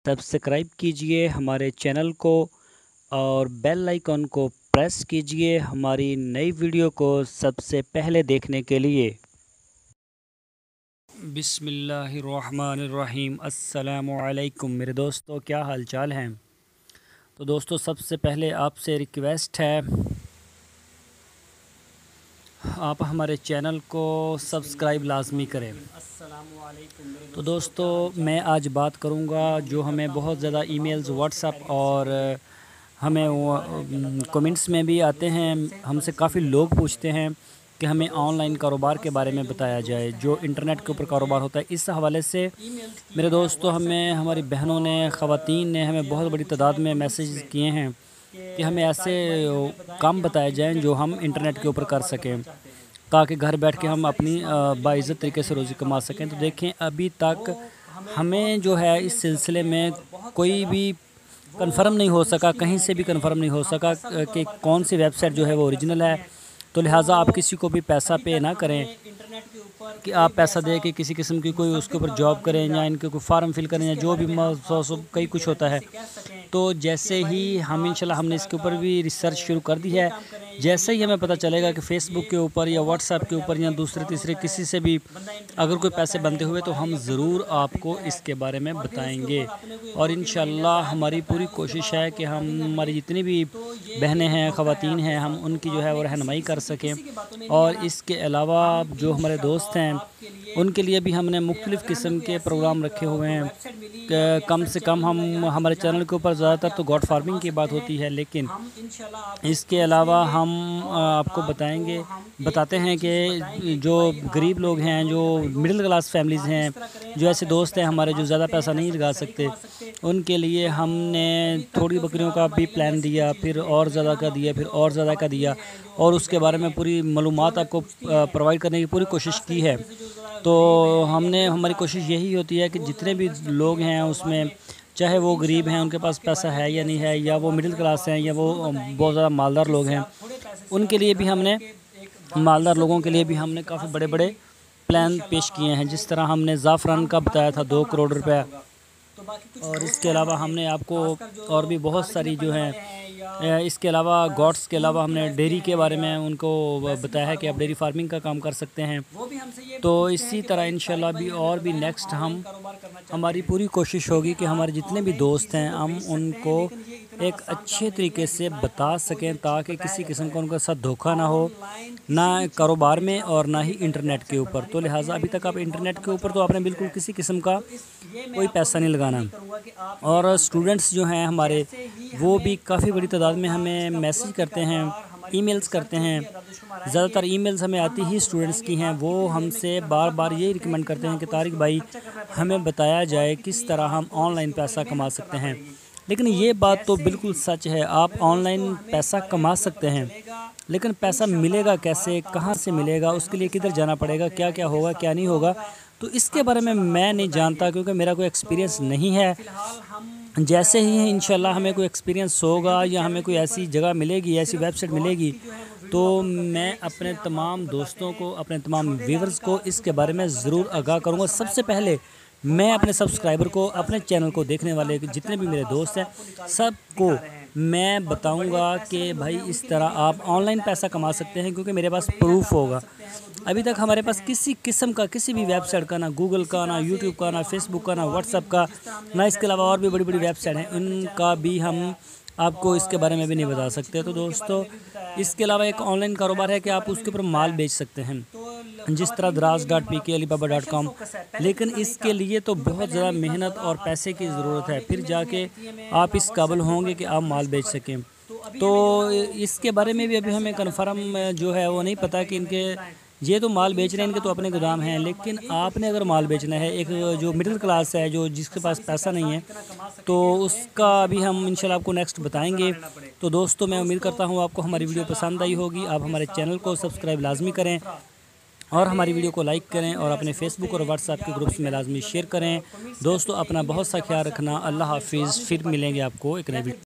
Subscribe कीजिए हमारे channel को और बेल आइकन को प्रेस कीजिए हमारी नई वीडियो को सबसे पहले देखने के लिए। बिस्मिल्लाहिर्रहमानिर्रहीम। अस्सलामु अलैकुम मेरे दोस्तों, क्या हाल चाल हैं। तो दोस्तों, सबसे पहले आपसे रिक्वेस्ट है, आप हमारे चैनल को सब्सक्राइब लाजमी करें। तो दोस्तों, मैं आज बात करूंगा जो हमें बहुत ज़्यादा ईमेल्स, व्हाट्सएप और हमें कमेंट्स में भी आते हैं। हमसे काफ़ी लोग पूछते हैं कि हमें ऑनलाइन कारोबार के बारे में बताया जाए, जो इंटरनेट के ऊपर कारोबार होता है। इस हवाले से मेरे दोस्तों, हमें हमारी बहनों ने, ख़वातीन ने हमें बहुत बड़ी तादाद में मैसेज किए हैं कि हमें ऐसे काम बताए जाएं जो हम इंटरनेट के ऊपर कर सकें, ताकि घर बैठ के हम अपनी बाइज़्ज़त तरीके से रोज़ी कमा सकें। तो देखें, अभी तक हमें जो है इस सिलसिले में कोई भी कंफर्म नहीं हो सका, कहीं से भी कंफर्म नहीं हो सका कि कौन सी वेबसाइट जो है वो ओरिजिनल है। तो लिहाजा आप किसी को भी पैसा पे ना करें कि आप पैसा दे के किसी किस्म की कोई उसके ऊपर जॉब करें या इनके कोई फार्म फिल करें या जो भी कई कुछ होता है। तो जैसे ही हम इंशाल्लाह हमने इसके ऊपर भी रिसर्च शुरू कर दी है। जैसे ही हमें पता चलेगा कि फ़ेसबुक के ऊपर या व्हाट्सएप के ऊपर या दूसरे तीसरे किसी से भी अगर कोई पैसे बनते हुए, तो हम ज़रूर आपको इसके बारे में बताएंगे। और इंशाल्लाह हमारी पूरी कोशिश है कि हम हमारी जितनी भी बहनें हैं, ख़वातीन हैं, हम उनकी जो है वो रहनुमाई कर सकें। और इसके अलावा जो हमारे दोस्त हैं उनके लिए भी हमने मुख्तलिफ़ किस्म के प्रोग्राम रखे हुए हैं। कम से कम हम हमारे चैनल के ऊपर ज़्यादातर तो गॉड फार्मिंग की बात होती है, लेकिन इसके अलावा हम आपको बताते हैं कि जो गरीब लोग हैं, जो मिडिल क्लास फैमिलीज़ हैं, जो ऐसे दोस्त हैं हमारे जो ज़्यादा पैसा नहीं लगा सकते, उनके लिए हमने थोड़ी बकरियों का भी प्लान दिया, फिर और ज़्यादा का दिया, फिर और ज़्यादा का दिया, और उसके बारे में पूरी मालूमात आपको प्रोवाइड करने की पूरी कोशिश की है। तो हमारी कोशिश यही होती है कि जितने भी लोग हैं उसमें, चाहे वो गरीब हैं, उनके पास पैसा है या नहीं है, या वो मिडिल क्लास हैं, या वो बहुत ज़्यादा मालदार लोग हैं, उनके लिए भी हमने, मालदार लोगों के लिए भी हमने काफ़ी बड़े बड़े प्लान पेश किए हैं। जिस तरह हमने ज़ाफ़रान का बताया था 2 करोड़ रुपया, और इसके अलावा हमने आपको और भी बहुत सारी जो हैं, इसके अलावा गॉड्स के अलावा हमने डेयरी के बारे में उनको बताया है कि आप डेयरी फार्मिंग का काम कर सकते हैं। तो इसी तरह इंशाल्लाह भी और भी नेक्स्ट हमारी पूरी कोशिश होगी कि हमारे जितने भी दोस्त हैं हम उनको एक अच्छे तरीके से बता सकें, ताकि किसी किस्म का उनके साथ धोखा ना हो, ना कारोबार में और ना ही इंटरनेट के ऊपर। तो लिहाजा अभी तक आप इंटरनेट के ऊपर तो आपने बिल्कुल किसी किस्म का कोई पैसा नहीं लगाना। और स्टूडेंट्स जो हैं हमारे, वो भी काफ़ी बड़ी तादाद में हमें मैसेज करते हैं, ईमेल्स करते हैं। ज़्यादातर ईमेल्स हमें आती ही स्टूडेंट्स की हैं। वो हमसे बार बार यही रिकमेंड करते हैं कि तारिक भाई, हमें बताया जाए किस तरह हम ऑनलाइन पैसा कमा सकते हैं। लेकिन ये बात तो बिल्कुल सच है, आप ऑनलाइन पैसा कमा सकते हैं, लेकिन पैसा मिलेगा कैसे, कहाँ से मिलेगा, उसके लिए किधर जाना पड़ेगा, क्या क्या होगा, क्या नहीं होगा, तो इसके बारे में मैं नहीं जानता, क्योंकि मेरा कोई एक्सपीरियंस नहीं है। जैसे ही इंशाल्लाह हमें कोई एक्सपीरियंस होगा या हमें कोई ऐसी जगह मिलेगी, ऐसी वेबसाइट मिलेगी, तो मैं अपने तमाम दोस्तों को, अपने तमाम व्यूअर्स को इसके बारे में ज़रूर आगाह करूँगा। सबसे पहले मैं अपने सब्सक्राइबर को, अपने चैनल को देखने वाले जितने भी मेरे दोस्त हैं, सबको मैं बताऊंगा कि भाई इस तरह आप ऑनलाइन पैसा कमा सकते हैं, क्योंकि मेरे पास प्रूफ होगा। अभी तक हमारे पास किसी किस्म का, किसी भी वेबसाइट का, ना गूगल का, ना यूट्यूब का, ना फेसबुक का, ना व्हाट्सएप का, ना इसके अलावा और भी बड़ी बड़ी वेबसाइट हैं, उनका भी हम आपको इसके बारे में भी नहीं बता सकते। तो दोस्तों, इसके अलावा एक ऑनलाइन कारोबार है कि आप उसके ऊपर माल बेच सकते हैं, जिस तरह Draz.pk, Alibaba.com। लेकिन इसके लिए तो बहुत ज़्यादा मेहनत और पैसे की ज़रूरत है, फिर जाके आप इस काबिल होंगे कि आप माल बेच सकें। तो इसके बारे में भी अभी हमें कन्फर्म जो है वो नहीं पता कि इनके, ये तो माल बेच रहे हैं, इनके तो अपने गोदाम हैं, लेकिन आपने अगर माल बेचना है, एक जो मिडिल क्लास है, जो जिसके पास पैसा नहीं है, तो उसका भी हम इंशाल्लाह आपको नेक्स्ट बताएंगे। तो दोस्तों, मैं उम्मीद करता हूँ आपको हमारी वीडियो पसंद आई होगी। आप हमारे चैनल को सब्सक्राइब लाजमी करें और हमारी वीडियो को लाइक करें, और अपने फेसबुक और व्हाट्सएप के ग्रुप्स में लाजमी शेयर करें। दोस्तों, अपना बहुत सा ख्याल रखना। अल्लाह हाफिज़। फिर मिलेंगे आपको एक नई वीडियो।